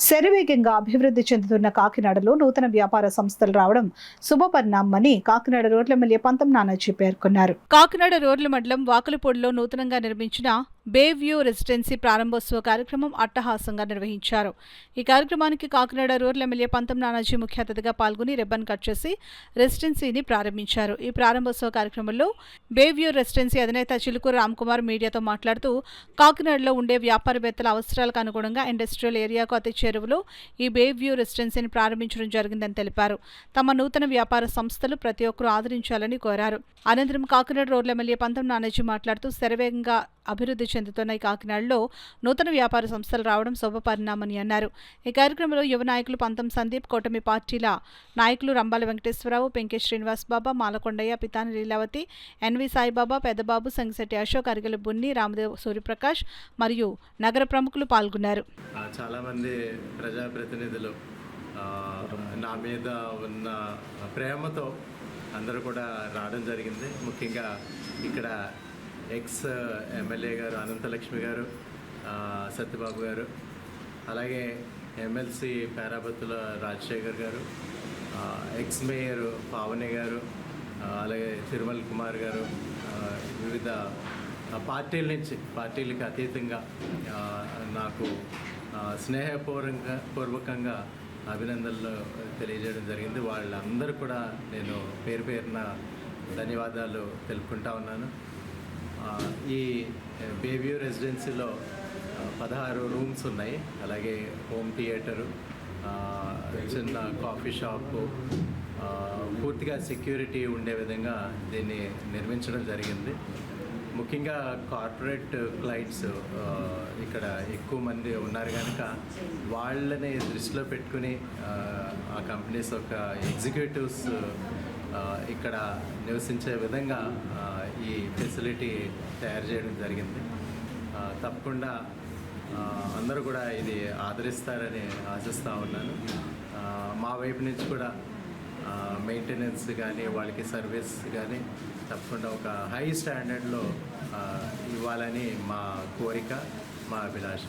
శరవేగంగా అభివృద్ధి చెందుతున్న కాకినాడలో నూతన వ్యాపార సంస్థలు రావడం శుభపరిణామని కాకినాడ రోడ్ల ఎమ్మెల్యే పంతం నానాజీ పేర్కొన్నారు. కాకినాడ రోడ్ల మండలం వాకలపూడిలో నూతనంగా నిర్మించిన బే వ్యూ రెసిడెన్సీ ప్రారంభోత్సవ కార్యక్రమం అట్టహాసంగా నిర్వహించారు. ఈ కార్యక్రమానికి కాకినాడ రోడ్ల ఎమ్మెల్యే పంతం నానాజీ ముఖ్య అతిథిగా పాల్గొని రిబ్బన్ కట్ చేసి రెసిడెన్సీని ప్రారంభించారు. ఈ ప్రారంభోత్సవ కార్యక్రమంలో బే వ్యూ రెసిడెన్సీ అధినేత చిలుకూరు రామ్కుమార్ మీడియాతో మాట్లాడుతూ కాకినాడలో ఉండే వ్యాపారవేత్తల అవసరాలకు అనుగుణంగా ఇండస్ట్రియల్ ఏరియాకు అతి చేరువలో ఈ బే వ్యూ రెసిడెన్సీని ప్రారంభించడం జరిగిందని తెలిపారు. తమ నూతన వ్యాపార సంస్థలు ప్రతి ఒక్కరూ ఆదరించాలని కోరారు. అనంతరం కాకినాడ రోడ్ల ఎమ్మెల్యే పంతం నానాజీ మాట్లాడుతూ శరవేగంగా అభివృద్ధి చెందుతున్న ఈ కాకినాడలో నూతన వ్యాపార సంస్థలు రావడం శుభపరిణామని అన్నారు. ఈ కార్యక్రమంలో యువ నాయకులు పంతం సందీప్, కూటమి పార్టీల నాయకులు రంబాల వెంకటేశ్వరరావు, పెంకే శ్రీనివాస్ బాబా, మాలకొండయ్య, పితాని లీలావతి, ఎన్వి సాయిబాబా, పెద్దబాబు, సంగిశెట్టి అశోక్, అరిగెల బున్ని, రామదేవ్, సూర్యప్రకాష్ మరియు నగర ప్రముఖులు పాల్గొన్నారు. చాలా మంది ప్రజాప్రతినిధులు నా మీద ఉన్న ప్రేమతో అందరూ కూడా రావడం జరిగింది. ముఖ్యంగా ఇక్కడ ఎక్స్ ఎమ్మెల్యే గారు అనంతలక్ష్మి గారు, సత్యబాబు గారు, అలాగే ఎమ్మెల్సీ పేరాబత్తుల రాజశేఖర్ గారు, ఎక్స్ మేయర్ పావని గారు, అలాగే తిరుమల కుమార్ గారు, వివిధ పార్టీలకు అతీతంగా నాకు స్నేహపూర్వకంగా అభినందనలు తెలియజేయడం జరిగింది. వాళ్ళందరూ కూడా నేను పేరు పేరున ధన్యవాదాలు తెలుపుకుంటా ఉన్నాను. ఈ బే వ్యూ రెసిడెన్సీలో 16 రూమ్స్ ఉన్నాయి. అలాగే హోమ్ థియేటరు, చిన్న కాఫీ షాపు, పూర్తిగా సెక్యూరిటీ ఉండే విధంగా దీన్ని నిర్మించడం జరిగింది. ముఖ్యంగా కార్పొరేట్ క్లయింట్స్ ఇక్కడ ఎక్కువ మంది ఉన్నారు కనుక వాళ్ళని దృష్టిలో పెట్టుకుని ఆ కంపెనీస్ యొక్క ఎగ్జిక్యూటివ్స్ ఇక్కడ నివసించే విధంగా ఈ ఫెసిలిటీ తయారు చేయడం జరిగింది. తప్పకుండా అందరూ కూడా ఇది ఆదరిస్తారని ఆశిస్తూ ఉన్నాను. మా వైపు నుంచి కూడా మెయింటెనెన్స్ కానీ వాళ్ళకి సర్వీస్ కానీ తప్పకుండా ఒక హై స్టాండర్డ్లో ఇవ్వాలని మా కోరిక, మా అభిలాష.